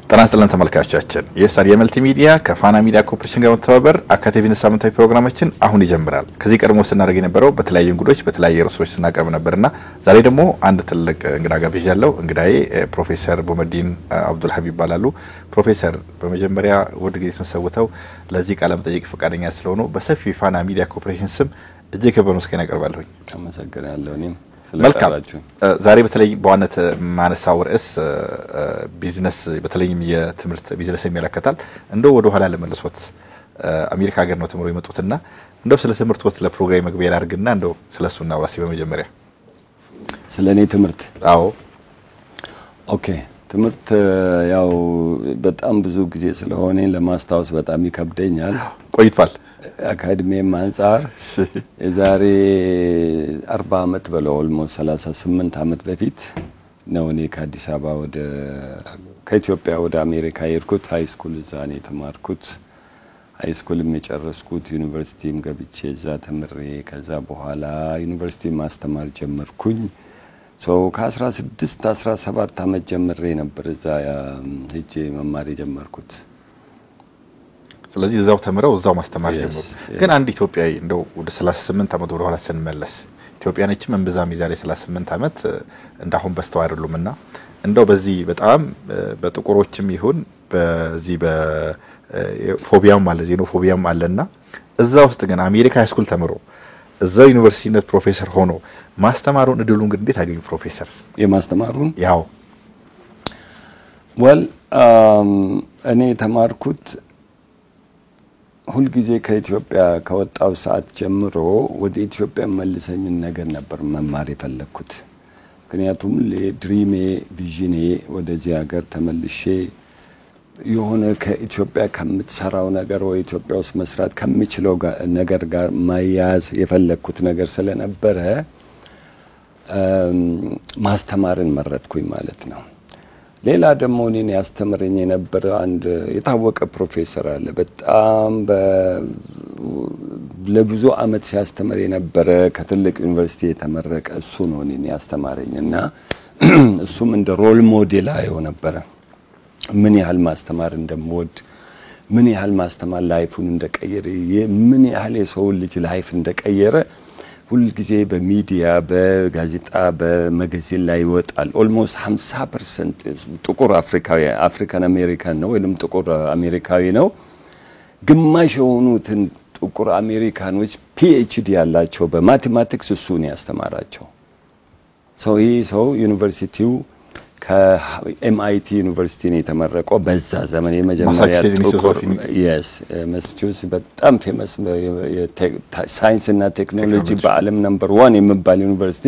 ጤና ይስጥልን ተመልካቾቻችን የሳሪያ መልቲ ሚዲያ ከፋና ሚዲያ ኮርፖሬሽን ጋር በመተባበር አካዳሚን ሳምንታዊ ፕሮግራማችን አሁን ይጀምራል። ከዚህ ቀድሞ ስናደርግ የነበረው በተለያየ እንግዶች በተለያየ ርዕሶች ስናቀርብ ነበርና ዛሬ ደግሞ አንድ ትልቅ እንግዳ ጋብዣለሁ። እንግዳዬ ፕሮፌሰር ቦመዲን አብዱል ሀቢብ ይባላሉ። ፕሮፌሰር በመጀመሪያ ወድ ጊዜ ተሰውተው ለዚህ ቃለ መጠይቅ ፈቃደኛ ስለሆኑ በሰፊ ፋና ሚዲያ ኮርፖሬሽን ስም እጅግ ከበሩ መስከና ያቀርባለሁ። አመሰግናለሁ። እኔም መልካም ዛሬ በተለይ በዋናነት ማነሳው ርዕስ ቢዝነስ በተለይም የትምህርት ቢዝነስ የሚያለከታል እንደው ወደ ኋላ ለመለስወት አሜሪካ ሀገር ነው ተምሮ የመጡትና እንደው ስለ ትምህርት ለፕሮግራም መግቢያ ያርግና እንደው ስለሱና ወራሲ በመጀመሪያ ስለኔ ትምህርት አዎ ኦኬ ትምህርት ያው በጣም ብዙ ጊዜ ስለሆነ ለማስታወስ በጣም ይከብደኛል ቆይቷል አካዳሚም አንፃር የዛሬ 40 አመት በለው ኦልሞስት 38 አመት በፊት ነው እኔ ከአዲስ አበባ ወደ ከኢትዮጵያ ወደ አሜሪካ የሄድኩት ሃይ ስኩል እዛ ነው የተማርኩት ሃይ ስኩልም የጨረስኩት ዩኒቨርሲቲም ገብቼ እዛ ተምሬ ከዛ በኋላ ዩኒቨርሲቲ ማስተማር ጀመርኩኝ ከ16 17 አመት ጀምሬ ነበር እዛ ሄጄ መማር ጀመርኩት ስለዚህ እዛው ተምረው እዛው ማስተማር ጀመሩ ግን አንድ ኢትዮጵያዊ እንደው ወደ 38 አመት ወደ ኋላ ስንመለስ ኢትዮጵያ ነች መንበዛም ይዛሬ 38 አመት እንዳሁን በስተው አይደሉምና እንደው በዚህ በጣም በጥቁሮችም ይሁን በዚህ በፎቢያም አለ ዜኖፎቢያም አለና እዛው ውስጥ ግን አሜሪካ ሃይ ስኩል ተምሮ እዛው ዩኒቨርሲቲነት ፕሮፌሰር ሆኖ ማስተማሩን እድሉን ግን እንዴት አገኙ ፕሮፌሰር የማስተማሩን ያው እኔ ተማርኩት ሁሉ ጊዜ ከኢትዮጵያ ከወጣው ሰዓት ጀምሮ ወደ ኢትዮጵያ መልሰኝ ነገር ነበር መማር የፈለኩት ምክንያቱም ለድሪሜ ቪዥኔ ወደዚህ ሀገር ተመልሼ የሆነ ከኢትዮጵያ ከምትሰራው ነገር ወይ ኢትዮጵያ ውስጥ መስራት ከሚችለው ነገር ጋር ማያዝ የፈለኩት ነገር ስለነበረ ማስተማርን መረጥኩኝ ማለት ነው ሌላ ደግሞ እኔን ያስተምረኝ የነበረ አንድ የታወቀ ፕሮፌሰር አለ በጣም ለብዙ አመት ሲያስተምር የነበረ ከትልቅ ዩኒቨርሲቲ የተመረቀ እሱ ነው እኔን ያስተማረኝና እሱም እንደ ሮል ሞዴል አየው ነበር ምን ያህል ማስተማር እንደምወድ ምን ያህል ማስተማር ላይፉን እንደቀየረ ምን ያህል የሰው ልጅ ላይፍ እንደቀየረ ሁሉ ጊዜ በሚዲያ በጋዜጣ በመጋዚን ላይ ይወጣል ኦልሞስት 50% ጥቁር አፍሪካን አሜሪካን ነው ወይንም ጥቁር አሜሪካዊ ነው ግማሽ የሆኑትን ጥቁር አሜሪካኖች PhD ያላቸው በማቴማቲክስ እሱ ነው ያስተማራቸው ሰው ዩኒቨርሲቲው ከMIT ዩኒቨርሲቲ ነው የተመረቀው በዛ ዘመን የመጀመሪያ ጥቁር ማሳቹሴትስ በጣም ፌመስ ሳይንስ እና ቴክኖሎጂ በዓለም ነምበር 1 የሚባል ዩኒቨርሲቲ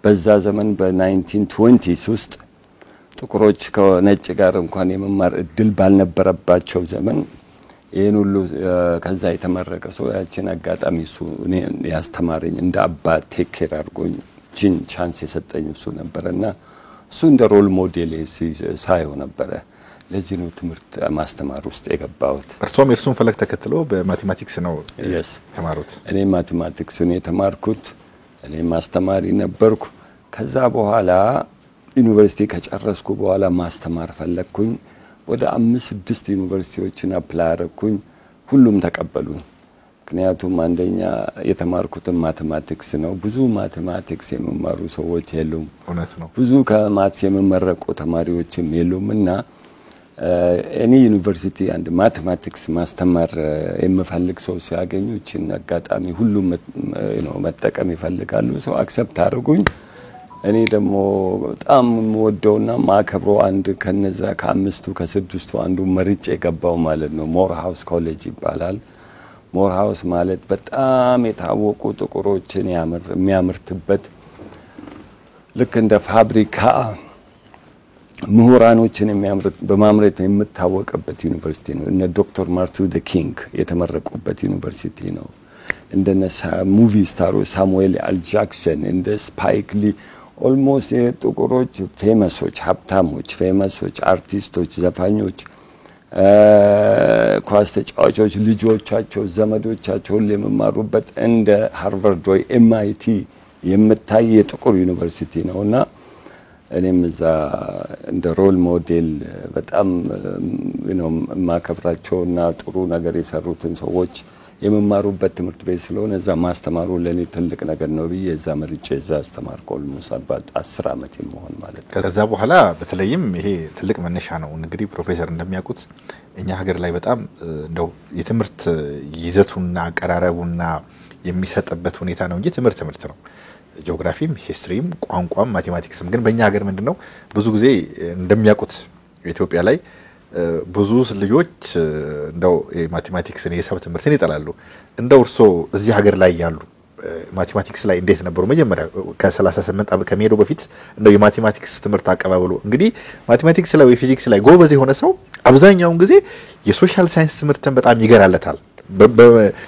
በዛ ዘመን በ1920s ውስጥ ጥቁሮች ከነጭ ጋር እንኳን የመማር እድል ባልነበረባቸው ዘመን ይሄን ሁሉ ከዛ የተመረቀ ሰው ያችን አጋጣሚ እሱ እኔ ያስተማረኝ እንደ አባት ቴክ ኬር አድርጎኝ ቻንስ የሰጠኝ እሱ ነበርና እሱ እንደ ሮል ሞዴል ሳይሆን ነበር ለዚህ ነው ትምህርት ማስተማር ውስጥ የገባሁት እርሶም የርሱን ፈለግ ተከትሎ በማቴማቲክስ ነው ተማሩት እኔ ማቴማቲክስ ነው የተማርኩት እኔ ማስተማሪ ነበርኩ ከዛ በኋላ ዩኒቨርሲቲ ከጨረስኩ በኋላ ማስተማር ፈለኩኝ ወደ 5-6 ዩኒቨርሲቲዎችን አፕላይ አደረኩኝ ሁሉም ተቀበሉኝ ምክንያቱም አንደኛ የተማርኩት ማቴማቲክስ ነው ብዙ ማቴማቲክስ የሚማሩ ሰዎች የሉም እውነት ነው ብዙ ከማትስ የሚመረቁ ተማሪዎችም የሉምና እኔ ዩኒቨርሲቲ አንድ ማቴማቲክስ ማስተማር የምፈልግ ሰው ሲያገኙ እቺን አጋጣሚ ሁሉም መጠቀም ይፈልጋሉ ሰው አክሰፕት አድርጉኝ እኔ ደግሞ በጣም ወደውና ማከብሮ አንድ ከነዛ ከአምስቱ ከስድስቱ አንዱ መርጬ የገባው ማለት ነው ሞርሃውስ ኮሌጅ ይባላል ሞርሃውስ ማለት በጣም የታወቁ ጥቁሮችን የሚያመርትበት ልክ እንደ ፋብሪካ ምሁራኖችን በማምረት የምታወቅበት ዩኒቨርሲቲ ነው እነ ዶክተር ማርቲን ሉተር ኪንግ የተመረቁበት ዩኒቨርሲቲ ነው እንደነ ሙቪ ስታሮች ሳሙኤል ኤል ጃክሰን እንደ ስፓይክ ሊ ኦልሞስት ጥቁሮች ፌመሶች ሀብታሞች ፌመሶች አርቲስቶች ዘፋኞች ኳስ ተጫዋቾች ልጆቻቸው ዘመዶቻቸው ለመማሩበት እንደ ሃርቫርድ ወይ MIT የምታይ የጥቁር ዩኒቨርሲቲ ነውና እኔም እዛ እንደ ሮል ሞዴል በጣም ማከብራቸውና ጥሩ ነገር የሰሩትን ሰዎች የመማሩበት ትምህርት ቤት ስለሆነ እዛ ማስተማሩ ለኔ ትልቅ ነገር ነው ብዬ እዛ መርጬ እዛ አስተማርኩ። ኦልሞስት 10 ዓመት የመሆን ማለት ነው። ከዛ በኋላ በተለይም ይሄ ትልቅ መነሻ ነው። እንግዲህ ፕሮፌሰር እንደሚያውቁት እኛ ሀገር ላይ በጣም እንደው የትምህርት ይዘቱና አቀራረቡና የሚሰጥበት ሁኔታ ነው እንጂ ትምህርት ነው። ጂኦግራፊም ሂስትሪም ቋንቋም ማቴማቲክስም ግን በእኛ ሀገር ምንድነው ብዙ ጊዜ እንደሚያውቁት ኢትዮጵያ ላይ ብዙ ልጆች እንደው ማቴማቲክስን የሂሳብ ትምህርትን ይጠላሉ። እንደው እርሶ እዚህ ሀገር ላይ ያሉ ማቴማቲክስ ላይ እንዴት ነበሩ? መጀመሪያ ከ38 ዓመት ከመሄዱ በፊት እንደው የማቴማቲክስ ትምህርት አቀባበሉ እንግዲህ ማቴማቲክስ ላይ ወይ ፊዚክስ ላይ ጎበዝ የሆነ ሰው አብዛኛውን ጊዜ የሶሻል ሳይንስ ትምህርትን በጣም ይገራለታል።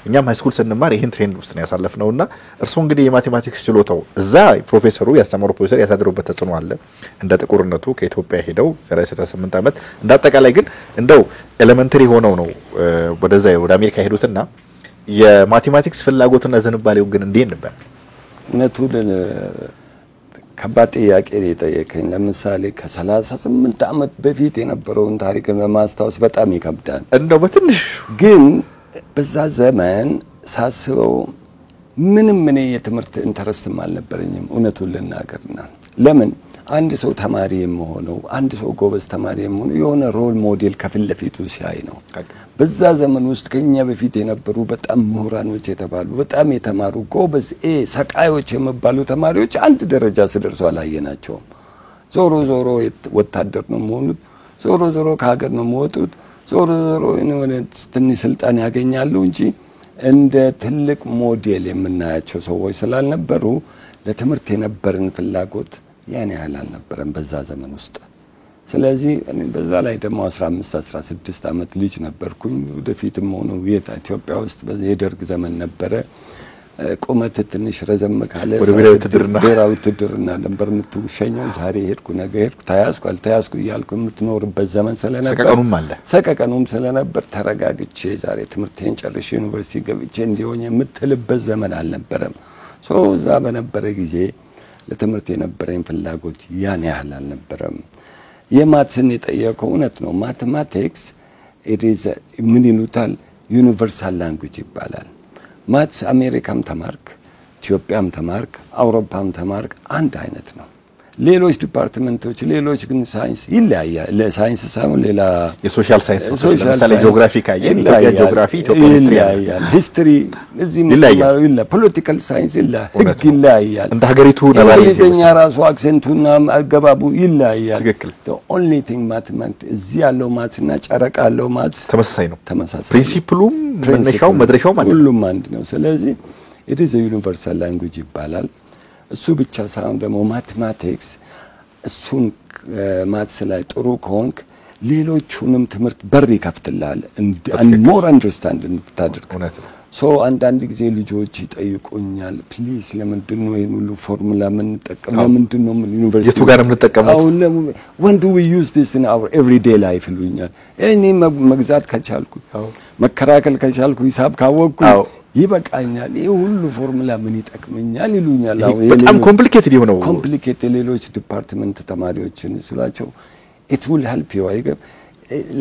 እኛም ሃይስኩል ስንማር ይሄን ትሬንድ ውስጥ ነው ያሳለፍነውና እርሶ እንግዲህ የማቴማቲክስ ችሎታው እዛ ፕሮፌሰሩ ያስተማሩ ፕሮፌሰር ያሳደሩበት ተጽዕኖ አለ እንደ ጥቁርነቱ ከኢትዮጵያ ሄደው 38 ዓመት እንዳጠቃላይ ግን እንደው ኤሌመንተሪ ሆነው ነው ወደ አሜሪካ ሄዱትና የማቴማቲክስ ፍላጎትና ዝንባሌው ግን እንዴት ነበር? እውነቱን ከባድ ጥያቄ ነው የጠየቀኝ። ለምሳሌ ከ38 ዓመት በፊት የነበረውን ታሪክ ለማስታወስ በጣም ይከብዳል። እንደው በትንሽ ግን በዛ ዘመን ሳስበው ምንም እኔ የትምህርት ኢንተረስትም አልነበረኝም እውነቱን ልናገርና ለምን አንድ ሰው ተማሪ የሆነው አንድ ሰው ጎበዝ ተማሪ የሆነው የሆነ ሮል ሞዴል ከፍለፊቱ ሲያይ ነው። በዛ ዘመን ውስጥ ከኛ በፊት የነበሩ በጣም ምሁራኖች የተባሉ በጣም የተማሩ ጎበዝ ሰቃዮች የሚባሉ ተማሪዎች አንድ ደረጃ ሲደርሱ አላየናቸውም። ዞሮ ወታደር ነው የሚሆኑት፣ ዞሮ ከሀገር ነው የሚወጡት፣ ዞሮ ትንሽ ስልጣን ያገኛሉ እንጂ እንደ ትልቅ ሞዴል የምናያቸው ሰዎች ስላልነበሩ ለትምህርት የነበረን ፍላጎት ያን ያህል አልነበረም በዛ ዘመን ውስጥ። ስለዚህ በዛ ላይ ደግሞ 15-16 ዓመት ልጅ ነበርኩኝ። ወደፊትም ሆኖ ኢትዮጵያ ውስጥ የደርግ ዘመን ነበረ። ቁመት ትንሽ ረዘም ካለ ብሔራዊ ውትድርና ነበር የምትሸኘው። ዛሬ ሄድኩ ነገ ሄድኩ ተያዝኩ እያልኩ የምትኖርበት ዘመን ስለነበር ሰቀቀኑም ስለነበር ተረጋግቼ ዛሬ ትምህርቴን ጨርሼ ዩኒቨርሲቲ ገብቼ እንዲሆን የምትልበት ዘመን አልነበረም። እዛ በነበረ ጊዜ ለትምህርት የነበረኝ ፍላጎት ያን ያህል አልነበረም። የማትስን የጠየቀው እውነት ነው። ማቴማቲክስ ምን ይሉታል ዩኒቨርሳል ላንጉዌጅ ይባላል። ማትስ አሜሪካም ተማርክ፣ ኢትዮጵያም ተማርክ፣ አውሮፓም ተማርክ አንድ አይነት ነው። ሌሎች ዲፓርትመንቶች ሌሎች ግን ሳይንስ ይለያያል። ለሳይንስ ሳይሆን ሌላ የሶሻል ሳይንስ ለምሳሌ ጂኦግራፊ ካየን ኢትዮጵያ ጂኦግራፊ ኢትዮጵያ ሂስትሪ እዚህም ይለያያል። ፖለቲካል ሳይንስ ህግ ይለያያል። እንደ ሀገሪቱ ነባሪ እንግሊዝኛ ራሱ አክሰንቱና አገባቡ ይለያያል። the only thing mathematics እዚህ ያለው ማትስና ጨረቃ ያለው ማትስ ተመሳሳይ ነው። ፕሪንሲፕሉም መነሻው መድረሻው ማለት ሁሉም አንድ ነው። ስለዚህ it is a universal language ይባላል። እሱ ብቻ ሳይሆን ደግሞ ማቴማቲክስ እሱን ማትስ ላይ ጥሩ ከሆንክ ሌሎቹንም ትምህርት በር ይከፍትልሃል and more understand እንድታደርግ። አንዳንድ ጊዜ ልጆች ይጠይቁኛል ፕሊዝ ለምንድነው ይሄን ሁሉ ፎርሙላ ምን ተጠቀም ለምንድነው ዩኒቨርሲቲ የቱ ጋር የምንጠቀመው when do we use this in our everyday life ይሉኛል። እኔ መግዛት ከቻልኩ መከራከል ከቻልኩ ሂሳብ ካወቅኩ ይበቃኛል። ይሄ ሁሉ ፎርሙላ ምን ይጠቅመኛል ይሉኛል። በጣም ኮምፕሊኬትድ የሆነው ሌሎች ዲፓርትመንት ተማሪዎችን ስላቸው it will help you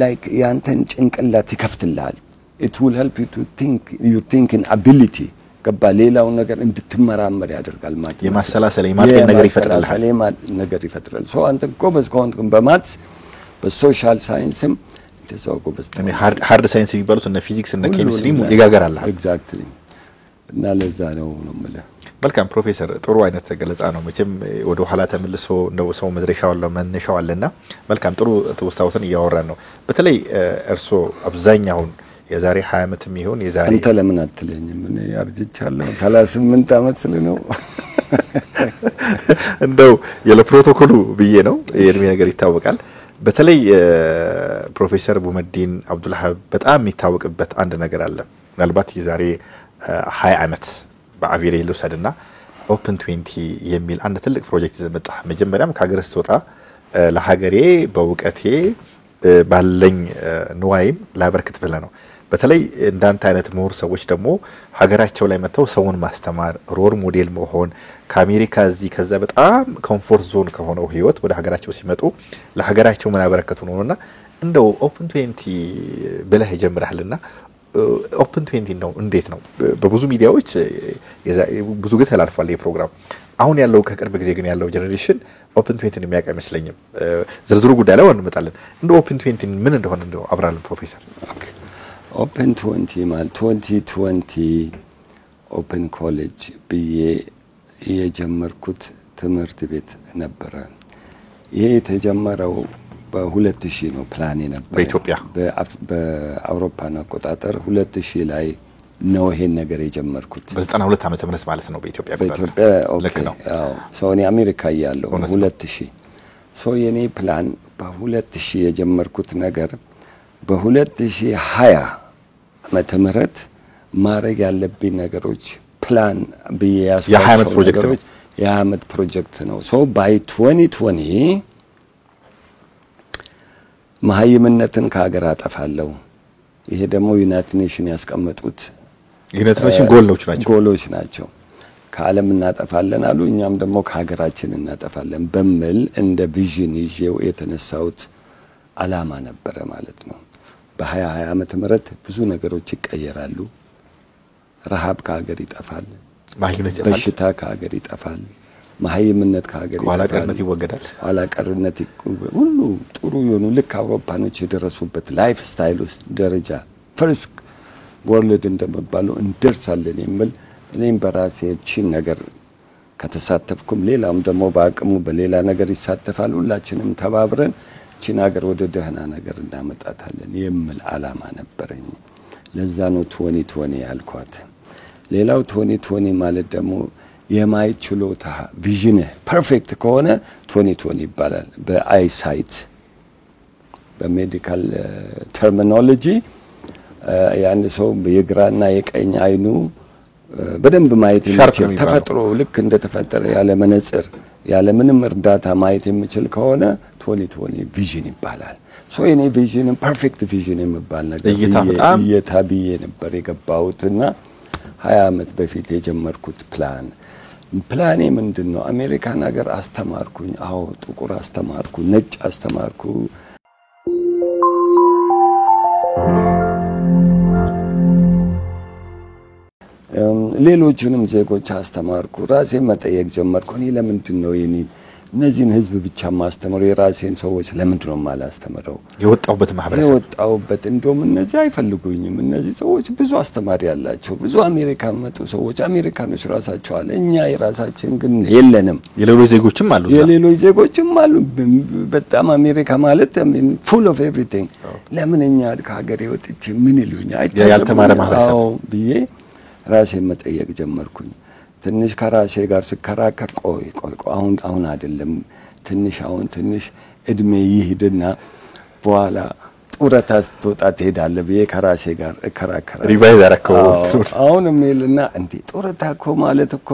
like ያንተን ጭንቅላት ይከፍትልሃል። it will help you to think your thinking ability ገባ ሌላው ነገር እንድትመራመር ያደርጋል ማለት ነው። የማሰላሰል የማጥን ነገር ይፈጥራል። አንተ ጎበዝ ከሆንክ በማትስ በሶሻል ሳይንስም እንደዛው ጎበዝ ሃርድ ሳይንስ የሚባሉት እነ ፊዚክስ እና ኬሚስትሪ ይጋገራል። ኤግዛክትሊ እና ለዛ ነው ማለት። መልካም ፕሮፌሰር ጥሩ አይነት ገለጻ ነው። መቼም ወደ ኋላ ተመልሶ እንደው ሰው መነሻው አለና መልካም ጥሩ ተወስታውተን እያወራን ነው። በተለይ እርሶ አብዛኛውን የዛሬ 20 ዓመትም ይሁን የዛሬ አንተ ለምን አትለኝም? እኔ አርጅቻለሁ 38 ዓመት ስለነው እንደው የለፕሮቶኮሉ ብዬ ነው የእድሜ ነገር ይታወቃል። በተለይ ፕሮፌሰር ቡመዲን አብዱልሃብ በጣም የሚታወቅበት አንድ ነገር አለ። ምናልባት የዛሬ 20 ዓመት በአቪሬ ልውሰድና ኦፕን 20 የሚል አንድ ትልቅ ፕሮጀክት ዘመጣ። መጀመሪያም ከሀገር ስትወጣ ለሀገሬ በእውቀቴ ባለኝ ንዋይም ላበርክት ብለ ነው። በተለይ እንዳንተ አይነት ምሁር ሰዎች ደግሞ ሀገራቸው ላይ መተው ሰውን ማስተማር ሮል ሞዴል መሆን ከአሜሪካ እዚህ ከዛ በጣም ኮምፎርት ዞን ከሆነው ህይወት ወደ ሀገራቸው ሲመጡ ለሀገራቸው ምን ያበረከቱ ነውና እንደው ኦፕን 20 ብለህ ጀምረሃልና ኦፕን 20 ነው እንዴት ነው በብዙ ሚዲያዎች ብዙ ጊዜ ተላልፏል የፕሮግራም አሁን ያለው ከቅርብ ጊዜ ግን ያለው ጀነሬሽን ኦፕን 20 የሚያውቅ አይመስለኝም ዝርዝሩ ጉዳይ ላይ እንመጣለን እንደ ኦፕን 20 ምን እንደሆነ እንደው አብራለን ፕሮፌሰር ኦፕን 20 ማለት 2020 ኦፕን ኮሌጅ ብዬ የጀመርኩት ትምህርት ቤት ነበረ ይሄ የተጀመረው በ2000 ነው ፕላን የነበረው በኢትዮጵያ በአውሮፓን አቆጣጠር 2000 ላይ ነው ይሄን ነገር የጀመርኩት በ92 ዓመተ ምህረት ማለት ነው በኢትዮጵያ ኦኬ አዎ ሶኒ አሜሪካ ያለው 2000 ሶ የኔ ፕላን በ2000 የጀመርኩት ነገር በ2020 ዓመተ ምህረት ማድረግ ያለብኝ ነገሮች ፕላን በያስባቸው ነገሮች የዓመት ፕሮጀክት ነው ሶ ባይ 2020 መሀይምነትን ከሀገር አጠፋለሁ ይሄ ደግሞ ዩናይትድ ኔሽን ያስቀመጡት ዩናይትድ ኔሽን ጎሎች ናቸው ከዓለም እናጠፋለን አሉ እኛም ደግሞ ከሀገራችን እናጠፋለን በመል እንደ ቪዥን ይዤው የተነሳውት አላማ ነበረ ማለት ነው በ2020 ዓመተ ምህረት ብዙ ነገሮች ይቀየራሉ ረሃብ ከሀገር ይጠፋል በሽታ ከሀገር ይጠፋል መሀይምነት ከሀገር ይጠፋል ኋላቀርነት ይወገዳል ኋላቀርነት ሁሉ ጥሩ የሆኑ ልክ አውሮፓኖች የደረሱበት ላይፍ ስታይል ደረጃ ፈርስት ወርልድ እንደመባለው እንደርሳለን የሚል እኔም በራሴ ቺን ነገር ከተሳተፍኩም ሌላም ደግሞ በአቅሙ በሌላ ነገር ይሳተፋል ሁላችንም ተባብረን ቺን ሀገር ወደ ደህና ነገር እናመጣታለን የሚል አላማ ነበረኝ ለዛ ነው 2020 ያልኳት ሌላው 2020 ማለት ደግሞ የማይችሎታ ቪዥን ፐርፌክት ከሆነ 2020 ይባላል በአይሳይት በሜዲካል ተርሚኖሎጂ ያን ሰው የግራና የቀኝ አይኑ በደንብ ማየት የሚችል ተፈጥሮ ልክ እንደተፈጠረ ያለ መነጽር ያለ ምንም እርዳታ ማየት የሚችል ከሆነ 2020 ቪዥን ይባላል ሶ የኔ ቪዥን ፐርፌክት ቪዥን የሚባል ነገር እየታብዬ ነበር የገባውትና 20 ዓመት በፊት የጀመርኩት ፕላኔ ምንድነው አሜሪካን ሀገር አስተማርኩኝ አዎ ጥቁር አስተማርኩ ነጭ አስተማርኩ ሌሎችንም ዜጎች አስተማርኩ ራሴ መጠየቅ ጀመርኩ እኔ ለምንድነው የኔ እነዚህን ህዝብ ብቻ ማስተምረው የራሴን ሰዎች ለምንድነው ማላስተምረው የወጣውበት ማህበረሰብ የወጣውበት እንደውም እነዚህ አይፈልጉኝም እነዚህ ሰዎች ብዙ አስተማሪ ያላቸው ብዙ አሜሪካ መጡ ሰዎች አሜሪካኖች ራሳቸው አለ እኛ የራሳችን ግን የለንም የሌሎች ዜጎችም አሉ በጣም አሜሪካ ማለት full of everything ለምን እኛ ከሀገር ወጥቼ ምን ይሉኛል ያልተማረ ማህበረሰብ ብዬ ራሴ መጠየቅ ጀመርኩኝ ትንሽ ከራሴ ጋር ስከራከር ቆይ አሁን አይደለም ትንሽ እድሜ ይሄድና በኋላ ጡረታ ስትወጣ ትሄዳለህ ብዬ ከራሴ ጋር እከራከራለሁ ሪቫይዝ አረከው አሁን ሜልና እንዴ ጡረታ እኮ ማለት እኮ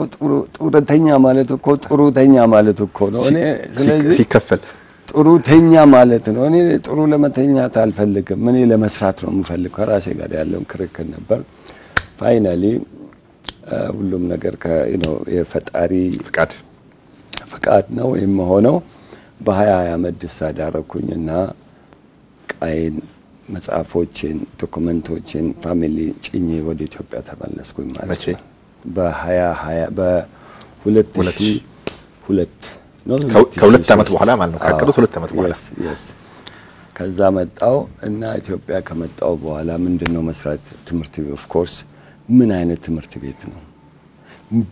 ጡረተኛ ማለት እኮ ጥሩተኛ ማለት እኮ ነው እኔ ስለዚህ ሲከፈል ጥሩተኛ ማለት ነው እኔ ጥሩ ለመተኛት አልፈልግም እኔ ለመስራት ነው የምፈልገው ከራሴ ጋር ያለው ክርክር ነበር ፋይናሊ ሁሉም ነገር የፈጣሪ ፍቃድ ነው የሚሆነው በ20 ዓመት ደሳዳረኩኝና ቃይን መጽሐፎችን ዶክመንቶችን ፋሚሊ ጭኜ ወደ ኢትዮጵያ ተመለስኩኝ ማለት ነው በ2002 ከሁለት ዓመት በኋላ ማለት ነው ካቀዱት 2 ዓመት በኋላ ከዛ መጣው እና ኢትዮጵያ ከመጣው በኋላ ምንድነው መስራት ትምህርት ቤት ኦፍ ኮርስ ምን አይነት ትምህርት ቤት ነው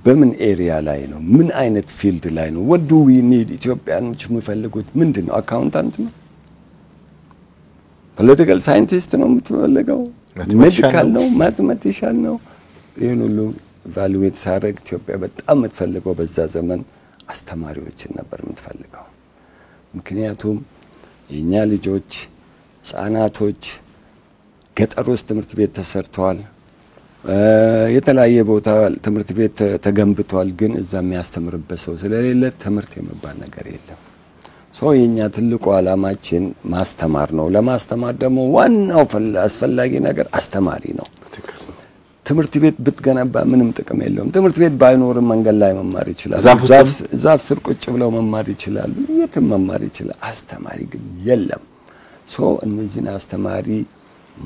በምን ኤሪያ ላይ ነው ምን አይነት ፊልድ ላይ ነው what do we need ኢትዮጵያኖች የሚፈልጉት ምንድነው አካውንታንት ነው ፖለቲካል ሳይንቲስት ነው የምትፈልገው ሜዲካል ነው ማቴማቲሻን ነው ይሄን ሁሉ ቫልዩዌት ሳረግ ኢትዮጵያ በጣም የምትፈልገው በዛ ዘመን አስተማሪዎችን ነበር የምትፈልገው ምክንያቱም የኛ ልጆች ህፃናቶች ገጠር ውስጥ ትምህርት ቤት ተሰርተዋል የተለያየ ቦታ ትምህርት ቤት ተገንብቷል ግን እዛ የሚያስተምርበት ሰው ስለሌለ ትምህርት የሚባል ነገር የለም የኛ ትልቁ ዓላማችን ማስተማር ነው። ለማስተማር ደግሞ ዋናው አስፈላጊ ነገር አስተማሪ ነው። ትምህርት ቤት ብትገነባ ምንም ጥቅም የለውም። ትምህርት ቤት ባይኖርም መንገድ ላይ መማር ይችላል። ዛፍ ስር ቁጭ ብለው መማር ይችላሉ። የትም መማር ይችላል። አስተማሪ ግን የለም። እነዚህን አስተማሪ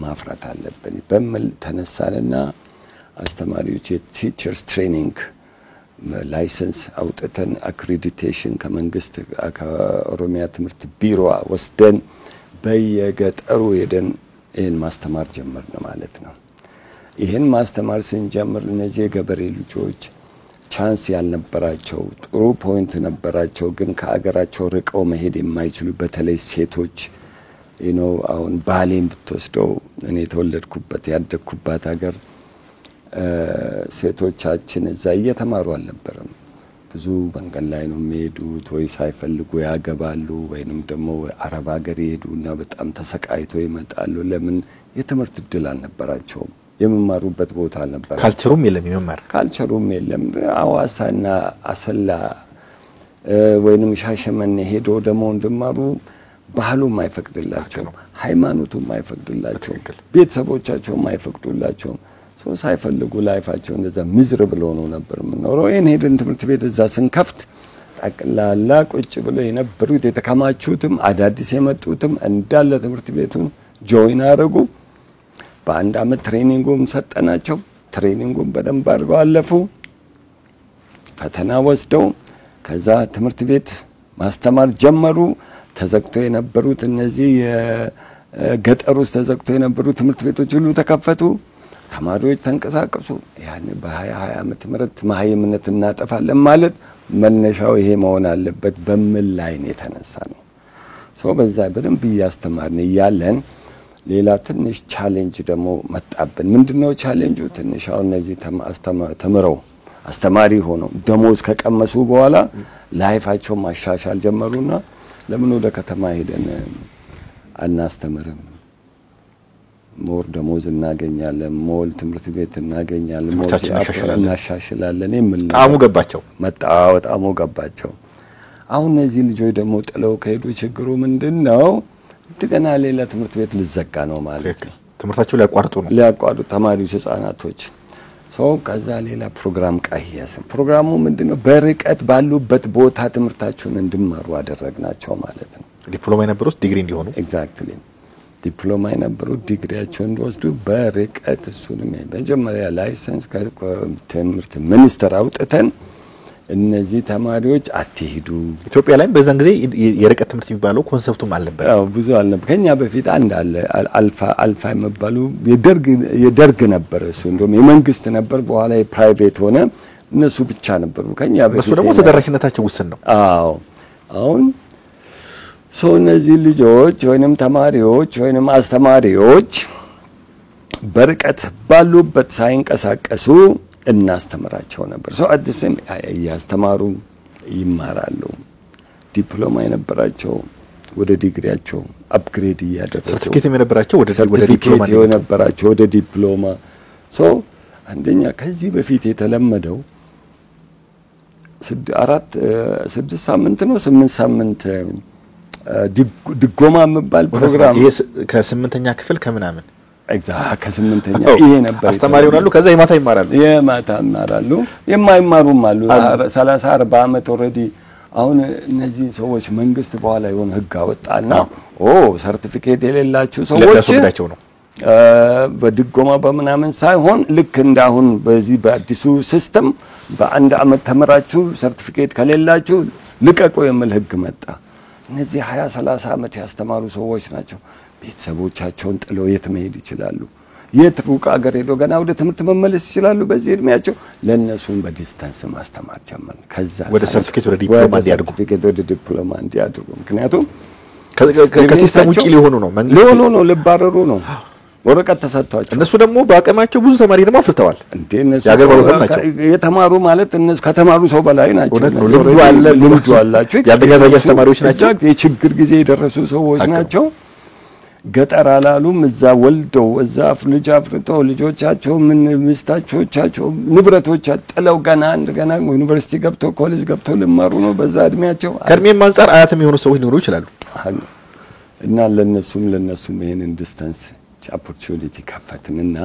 ማፍራት አለብን በሚል ተነሳንና አስተማሪዎች የቲቸርስ ትሬኒንግ ላይሰንስ አውጥተን አክሬዲቴሽን ከመንግስት ከኦሮሚያ ትምህርት ቢሮ ወስደን በየገጠሩ ሄደን ይሄን ማስተማር ጀመርን ማለት ነው። ይሄን ማስተማር ስንጀምር እነዚህ ገበሬ ልጆች ቻንስ ያልነበራቸው ጥሩ ፖይንት ነበራቸው፣ ግን ከአገራቸው ርቀው መሄድ የማይችሉ በተለይ ሴቶች አሁን ባሌን ብትወስደው እኔ ተወለድኩበት ያደግኩባት ሀገር ሴቶቻችን እዛ እየተማሩ አልነበረም። ብዙ መንገድ ላይ ነው የሚሄዱት፣ ወይ ሳይፈልጉ ያገባሉ ወይንም ደግሞ አረብ ሀገር ይሄዱና በጣም ተሰቃይተው ይመጣሉ። ለምን? የትምህርት እድል አልነበራቸውም። የመማሩበት ቦታ አልነበረ። ካልቸሩም የለም። የመማር ካልቸሩም የለም። አዋሳና አሰላ ወይንም ሻሸመኔ ሄዶ ደግሞ እንድማሩ ባህሉም አይፈቅድላቸው፣ ሃይማኖቱም አይፈቅድላቸው፣ ቤተሰቦቻቸውም አይፈቅዱላቸው። ሳይፈልጉ ላይፋቸው እንደዛ ምዝር ብሎ ነው ነበር የምንኖረው። ይሄን ሄደን ትምህርት ቤት እዛ ስንከፍት ጠቅላላ ቁጭ ብሎ የነበሩት የተከማቹትም አዳዲስ የመጡትም እንዳለ ትምህርት ቤቱን ጆይን አደረጉ። በአንድ አመት ትሬኒንጉም ሰጠናቸው። ትሬኒንጉም በደንብ አድርገው አለፉ። ፈተና ወስደው ከዛ ትምህርት ቤት ማስተማር ጀመሩ። ተዘግቶ የነበሩት እነዚህ የገጠር ውስጥ ተዘግቶ የነበሩት ትምህርት ቤቶች ሁሉ ተከፈቱ። ተማሪዎች ተንቀሳቀሱ። ያን በ2020 ዓመተ ምህረት ማህይምነት እናጠፋለን ማለት መነሻው ይሄ መሆን አለበት በሚል ላይ ነው የተነሳ ነው። በዛ በደንብ እያስተማርን እያለን ሌላ ትንሽ ቻሌንጅ ደግሞ መጣብን። ምንድነው ቻሌንጁ? ትንሽ አሁን እነዚህ ተምረው አስተማሪ ሆነው ደሞዝ ከቀመሱ በኋላ ላይፋቸው ማሻሻል ጀመሩና ለምን ወደ ከተማ ሄደን አናስተምርም? ሞር ደሞዝ እናገኛለን፣ ሞል ትምህርት ቤት እናገኛለን፣ ሞል እናሻሽላለን የሚል ጣሙ ገባቸው። አሁን እነዚህ ልጆች ደግሞ ጥለው ከሄዱ ችግሩ ምንድነው? እንደገና ሌላ ትምህርት ቤት ልዘጋ ነው ማለት ነው። ትምህርታቸው ሊያቋርጡ ተማሪዎች ህፃናቶች ከዛ ሌላ ፕሮግራም ቀየስን። ፕሮግራሙ ምንድነው? በርቀት ባሉበት ቦታ ትምህርታቸውን እንዲማሩ አደረግናቸው ማለት ነው። ዲፕሎማ የነበሩት ዲግሪ እንዲሆኑ ኤግዛክትሊ ዲፕሎማ የነበሩት ዲግሪያቸውን እንዲወስዱ በርቀት እሱንም መጀመሪያ ላይሰንስ ከትምህርት ሚኒስቴር አውጥተን እነዚህ ተማሪዎች አትሄዱ። ኢትዮጵያ ላይ በዛን ጊዜ የርቀት ትምህርት የሚባለው ኮንሰፕቱም አልነበር። ብዙ አልነበር። ከኛ በፊት አንድ አለ አልፋ የሚባሉ የደርግ ነበር። እሱ እንደውም የመንግስት ነበር፣ በኋላ የፕራይቬት ሆነ። እነሱ ብቻ ነበሩ ከኛ በፊት። እሱ ደግሞ ተደራሽነታቸው ውስን ነው። አሁን እነዚህ ልጆች ወይንም ተማሪዎች ወይንም አስተማሪዎች በርቀት ባሉበት ሳይንቀሳቀሱ እናስተምራቸው ነበር። አዲስም ያስተማሩ ይማራሉ። ዲፕሎማ የነበራቸው ወደ ዲግሪያቸው አፕግሬድ ያደረጉ፣ ሰርቲፊኬት የነበራቸው ወደ ዲፕሎማ አንደኛ ከዚህ በፊት የተለመደው 6 ሳምንት ነው 8 ሳምንት ድጎማ የሚባል ፕሮግራም ከ8ኛ ክፍል ከምናምን ከ8ኛ ይሄ ነበር። አስተማሪ ሆናሉ። ከዛ የማታ ይማራሉ። የማይማሩም አሉ። 30 40 አመት ኦሬዲ። አሁን እነዚህ ሰዎች መንግስት በኋላ የሆነ ህግ አወጣና ሰርቲፊኬት የሌላችሁ ሰዎች በድጎማ በመናምን ሳይሆን ልክ እንዳሁን በዚህ በአዲሱ ሲስተም በአንድ አመት ተመራችሁ ሰርቲፊኬት ከሌላችሁ ልቀቁ የሚል ህግ መጣ። እነዚህ 20 30 አመት ያስተማሩ ሰዎች ናቸው። ቤተሰቦቻቸውን ጥለው የት መሄድ ይችላሉ? የት ሩቅ ሀገር ሄዶ ገና ወደ ትምህርት መመለስ ይችላሉ? በዚህ እድሜያቸው ለነሱም በዲስታንስ ማስተማር ጀመርን። ከዛ ወደ ሰርቲፊኬት ወደ ዲፕሎማ እንዲያድርጉ ምክንያቱም ከሲስተም ውጪ ሊሆኑ ነው ሊባረሩ ነው። ወረቀት ተሰጥቷቸው እነሱ ደግሞ በአቅማቸው ብዙ ተማሪ ደግሞ አፍርተዋል። እነሱ ያገር ባለሰብ ናቸው። የተማሩ ማለት እነሱ ከተማሩ ሰው በላይ ናቸው። ልምዱ አላቸው። ያደረጃ አስተማሪዎች ናቸው። የችግር ጊዜ የደረሱ ሰዎች ናቸው። ገጠር አላሉም እዛ ወልደው እዛ ልጅ አፍርተው ልጆቻቸው ምን ሚስታቾቻቸው ንብረቶች ጥለው ገና እንደገና ዩኒቨርሲቲ ገብተው ኮሌጅ ገብተው ለማሩ ነው በዛ እድሜያቸው ከርሜም አንፃር አያትም የሆኑ ሰዎች ሊኖሩ ይችላሉ እና ለነሱም ይሄንን ዲስታንስ ኦፖርቹኒቲ ከፈትንና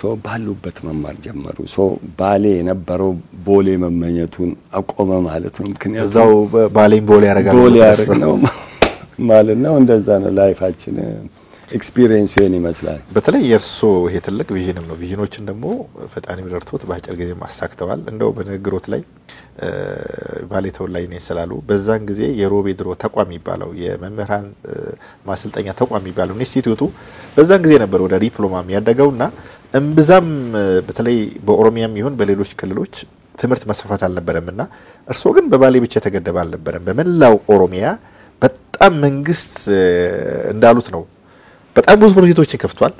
ሶ ባሉበት መማር ጀመሩ ሶ ባሌ የነበረው ቦሌ መመኘቱን አቆመ ማለት ነው ምክንያቱም እዛው ባሌን ቦሌ ያረጋሉ ማለት ነው እንደዛ ነው ላይፋችን ኤክስፒሪየንስ ይመስላል በተለይ የርሶ ይሄ ትልቅ ቪዥንም ነው ቪዥኖችን ደግሞ ፈጣን የሚደርቱት በአጭር ጊዜ ማሳክተዋል እንደው በንግግሮት ላይ ባሌ ተወላጅ ነኝ ስላሉ በዛን ጊዜ የሮቤ ድሮ ተቋም ይባላው የመምህራን ማሰልጠኛ ተቋም ይባላው ኢንስቲትዩቱ በዛን ጊዜ ነበር ወደ ዲፕሎማም ያደገውና እምብዛም በተለይ በኦሮሚያም ይሁን በሌሎች ክልሎች ትምህርት መስፋፋት አልነበረምና እርሶ ግን በባሌ ብቻ ተገደበ አልነበረም በመላው ኦሮሚያ በጣም መንግስት እንዳሉት ነው በጣም ብዙ ፕሮጀክቶችን ከፍቷል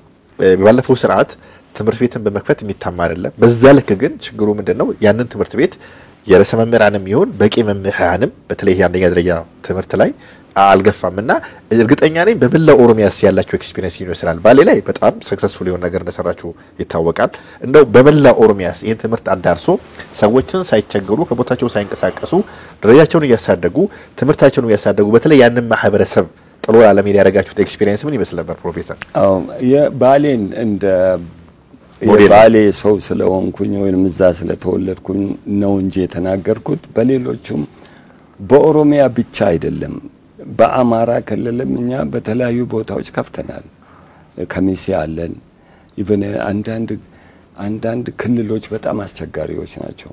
ባለፈው ስርዓት ትምህርት ቤትን በመክፈት የሚታማ አይደለም በዛ ልክ ግን ችግሩ ምንድነው ያንን ትምህርት ቤት የርዕሰ መምህራንም ይሁን በቂ መምህራንም በተለይ አንደኛ ደረጃ ትምህርት ላይ አልገፋምና እርግጠኛ ነኝ በመላው ኦሮሚያ ያላችሁ ኤክስፒሪየንስ ይመስላል ባሌ ላይ በጣም ሰክሰስፉል የሆነ ነገር እንደሰራችሁ ይታወቃል እንደው በመላው ኦሮሚያ ይሄን ትምህርት አዳርሶ ሰዎችን ሳይቸገሩ ከቦታቸው ሳይንቀሳቀሱ ደረጃቸውን እያሳደጉ ትምህርታቸውን እያሳደጉ በተለይ ያንን ማህበረሰብ ጥሎ ዓለም ያደረጋችሁት ኤክስፒሪየንስ ምን ይመስል ነበር ፕሮፌሰር የባሌን እንደ የባሌ ሰው ስለሆንኩኝ ወይንም እዛ ስለተወለድኩኝ ነው እንጂ የተናገርኩት በሌሎችም በኦሮሚያ ብቻ አይደለም በአማራ ክልልም እኛ በተለያዩ ቦታዎች ከፍተናል ከሚሴ አለን ኢቭን አንዳንድ ክልሎች በጣም አስቸጋሪዎች ናቸው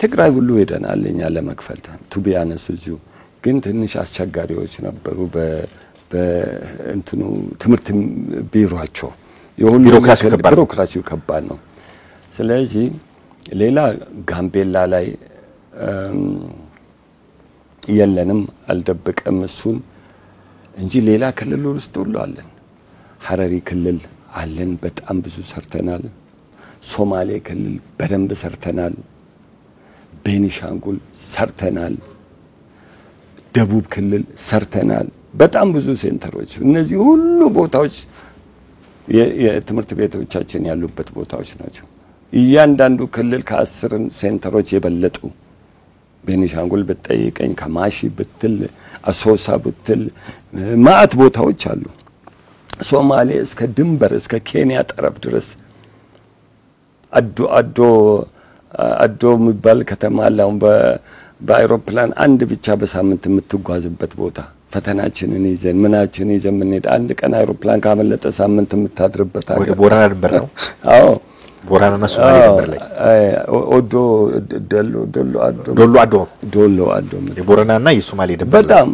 ትግራይ ሁሉ ሄደናል እኛ ለመክፈል ቱቢያነሱ እዚሁ ግን ትንሽ አስቸጋሪዎች ነበሩ በእንትኑ ትምህርት ቢሮአቸው የሁሉ ቢሮክራሲው ከባድ ነው ስለዚህ ሌላ ጋምቤላ ላይ የለንም አልደብቀም እሱን እንጂ ሌላ ክልል ውስጥ ሁሉ አለን ሐረሪ ክልል አለን በጣም ብዙ ሰርተናል ሶማሌ ክልል በደንብ ሰርተናል ቤኒሻንጉል ሰርተናል ደቡብ ክልል ሰርተናል በጣም ብዙ ሴንተሮች እነዚህ ሁሉ ቦታዎች የትምህርት ቤቶቻችን ያሉበት ቦታዎች ናቸው እያንዳንዱ ክልል ከ10 ሴንተሮች የበለጡ ቤኒሻንጉል በጠይቀኝ ከማሺ ብትል አሶሳ ብትል ማአት ቦታዎች አሉ ሶማሌ እስከ ድንበር እስከ ኬንያ ጠረፍ ድረስ አዶ የሚባል ከተማ አለው በአይሮፕላን አንድ ብቻ በሳምንት የምትጓዝበት ቦታ ፈተናችንን ይዘን ምናችን ይዘን ምንሄድ አንድ ቀን አይሮፕላን ካመለጠ ሳምንት የምታድርበት አገር ወደ ቦራና ድንበር ነው አዎ ቦራና ሶማሌ ድንበር ላይ ኦዶ ዶሎ አዶ የቦራናና የሶማሌ ድንበር በጣም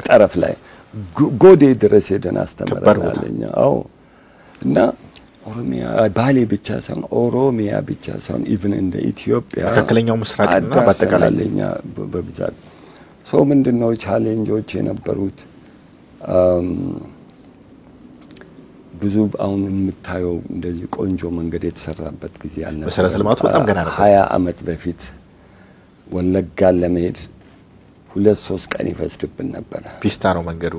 ጠረፍ ላይ ጎዴ ድረስ ሄደን አስተምረናልኛ አዎ እና ኦሮሚያ ባሌ ብቻ ሳይሆን ኦሮሚያ ብቻ ሳይሆን ኢቭን እንደ ኢትዮጵያ መካከለኛው ምስራቅና በአጠቃላይ በብዛት ሶ ምንድነው ቻሌንጆች የነበሩት ብዙ አሁን የምታየው እንደዚህ ቆንጆ መንገድ የተሰራበት ጊዜ አልነበረ መሰረተ ልማቱ በጣም ገና ነበር 20 አመት በፊት ወለጋ ለመሄድ 2-3 ቀን ይፈስድብን ነበር ፒስታ ነው መንገዱ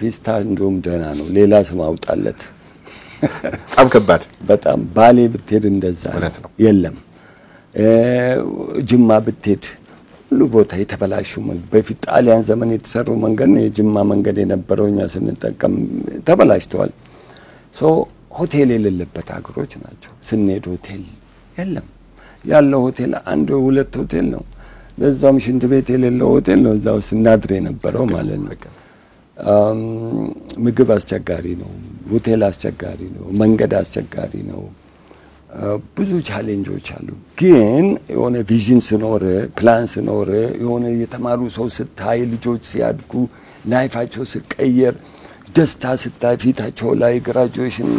ፒስታ እንደውም ደህና ነው ሌላ ስም አውጣለት በጣም ከባድ በጣም ባሌ ብትሄድ እንደዛ ነው የለም ጅማ ብትሄድ ሁሉ ቦታ የተበላሹ በፊት ጣሊያን ዘመን የተሰሩ መንገድ ነው የጅማ መንገድ የነበረውኛ ስንጠቀም ተበላሽቷል ሶ ሆቴል የሌለበት አገሮች ናቸው ስንሄድ ሆቴል የለም ያለው ሆቴል አንድ ሁለት ሆቴል ነው ለዛም ሽንት ቤት የሌለው ሆቴል ነው እዛው ስናድር የነበረው ማለት ነው ምግብ አስቸጋሪ ነው ሆቴል አስቸጋሪ ነው መንገድ አስቸጋሪ ነው ብዙ ቻሌንጆች አሉ ግን የሆነ ቪዥን ሲኖር ፕላን ሲኖር የሆነ የተማሩ ሰው ስታይ ልጆች ሲያድጉ ላይፋቸው ሲቀየር ደስታ ስታይ ፊታቸው ላይ ግራጁዌሽን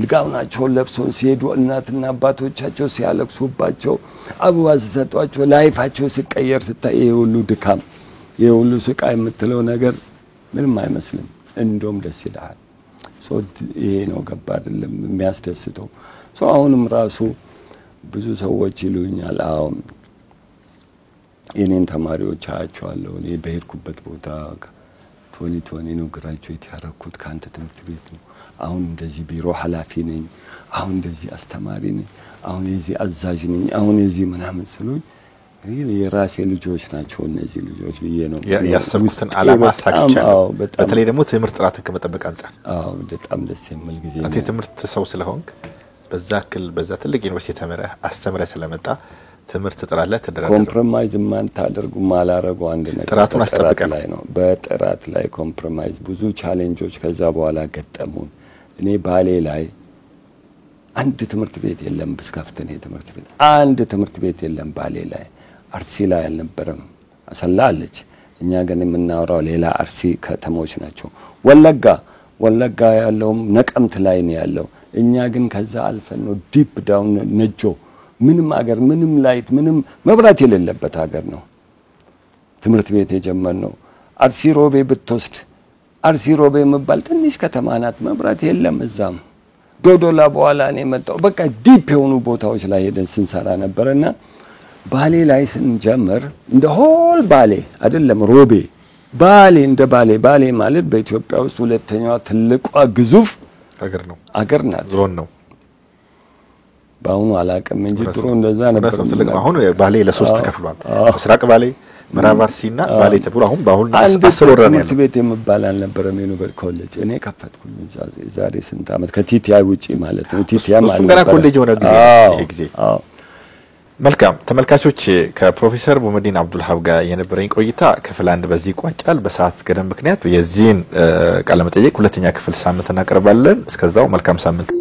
ልጋውናቸው ለብሰው ሲሄዱ እናትና አባቶቻቸው ሲያለቅሱባቸው አበባ ሲሰጧቸው ላይፋቸው ሲቀየር ስታይ የሁሉ ድካም የሁሉ ስቃይ የምትለው ነገር ምንም አይመስልም እንደውም ደስ ይላል ሶ ይሄ ነው ገባ አይደለም የሚያስደስተው ሶ አሁንም ራሱ ብዙ ሰዎች ይሉኛል አሁን የኔን ተማሪዎች አያቸዋለሁ እኔ በሄድኩበት ቦታ 2020 ነው ግራጁዌት ያደረኩት ካንተ ትምህርት ቤት ነው አሁን እንደዚህ ቢሮ ኃላፊ ነኝ አሁን እንደዚህ አስተማሪ ነኝ አሁን የዚህ አዛዥ ነኝ አሁን የዚህ ምናምን ስሉኝ የራሴ ልጆች ናቸው እነዚህ ልጆች ብዬ ነው ያሰብኩትን አላማ አሳክቻለሁ በተለይ ደግሞ ትምህርት ጥራትን ከመጠበቅ አንፃር በጣም ደስ የሚል ጊዜ ነው ትምህርት ሰው ስለሆንክ በዛ ትልቅ ዩኒቨርሲቲ ተመረህ አስተምረህ ስለመጣ ትምህርት ጥራት ላይ ተደረገ ኮምፕሮማይዝ ማን ታደርጉ ማላረጉ አንድ ነገር ጥራቱን አስጠብቀህ ላይ ነው በጥራት ላይ ኮምፕሮማይዝ ብዙ ቻሌንጆች ከዛ በኋላ ገጠሙን እኔ ባሌ ላይ አንድ ትምህርት ቤት የለም ብስከፍተኔ ትምህርት ቤት አንድ ትምህርት ቤት የለም ባሌ ላይ አርሲ ላይ አልነበረም አሰላ አለች እኛ ግን የምናወራው ሌላ አርሲ ከተሞች ናቸው ወለጋ ያለው ነቀምት ላይ ነው ያለው እኛ ግን ከዛ አልፈን ነው ዲፕ ዳውን ነጆ ምንም አገር ምንም ላይት ምንም መብራት የሌለበት ሀገር ነው ትምህርት ቤት የጀመርነው አርሲ ሮቤ ብትወስድ አርሲ ሮቤ መባል ትንሽ ከተማ ናት መብራት የለም እዛም ዶዶላ በኋላ ነው መጣው በቃ ዲፕ የሆኑ ቦታዎች ላይ ሄደን ስንሰራ ነበርና ባሌ ላይ ስንጀምር እንደ ሆል ባሌ አይደለም ሮቤ ባሌ እንደ ባሌ ማለት በኢትዮጵያ ውስጥ ሁለተኛው ትልቋ ግዙፍ አገር ናት ዞን ነው ባሁኑ አላቀም እንጂ ድሮ እንደዛ ነበር አሁን ባሌ ለሶስት ተከፍሏል ምስራቅ ባሌ ምዕራብ አርሲና ባሌ ተብሎ አሁን ባሁን አስሮራን ያለው ቤት የምባል አልነበረም ዩኒቨርሲቲ ኮሌጅ እኔ ከፈትኩኝ ዛሬ ስንት አመት ከቲቲአይ ውጪ ማለት ነው ቲቲአይ ማለት ነው ኮሌጅ ሆነ ጊዜ መልካም ተመልካቾች ከፕሮፌሰር ሙመዲን አብዱልሃብ ጋር የነበረኝ ቆይታ ክፍል 1 በዚህ ቋጫል በሰዓት ገደም ምክንያት የዚህን ቃለ መጠይቅ ሁለተኛ ክፍል ሳምንት እናቀርባለን እስከዛው መልካም ሳምንት